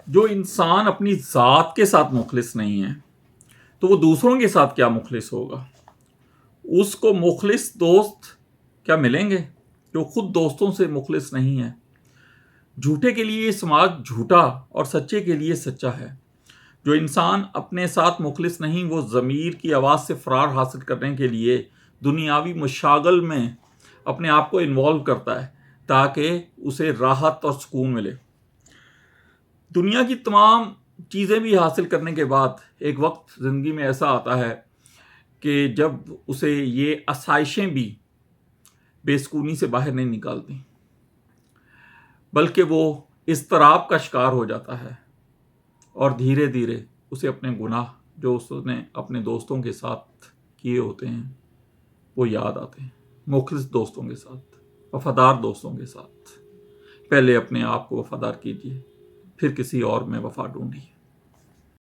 جو انسان اپنی ذات کے ساتھ مخلص نہیں ہے تو وہ دوسروں کے ساتھ کیا مخلص ہوگا؟ اس کو مخلص دوست کیا ملیں گے جو خود دوستوں سے مخلص نہیں ہے؟ جھوٹے کے لیے سماج جھوٹا اور سچے کے لیے سچا ہے۔ جو انسان اپنے ساتھ مخلص نہیں، وہ ضمیر کی آواز سے فرار حاصل کرنے کے لیے دنیاوی مشاغل میں اپنے آپ کو انوالو کرتا ہے تاکہ اسے راحت اور سکون ملے۔ دنیا کی تمام چیزیں بھی حاصل کرنے کے بعد ایک وقت زندگی میں ایسا آتا ہے کہ جب اسے یہ آسائشیں بھی بے سکونی سے باہر نہیں نکالتی، بلکہ وہ اضطراب کا شکار ہو جاتا ہے اور دھیرے دھیرے اسے اپنے گناہ جو اس نے اپنے دوستوں کے ساتھ کیے ہوتے ہیں وہ یاد آتے ہیں۔ مخلص دوستوں کے ساتھ، وفادار دوستوں کے ساتھ پہلے اپنے آپ کو وفادار کیجیے، پھر کسی اور میں وفا ڈھونڈیے۔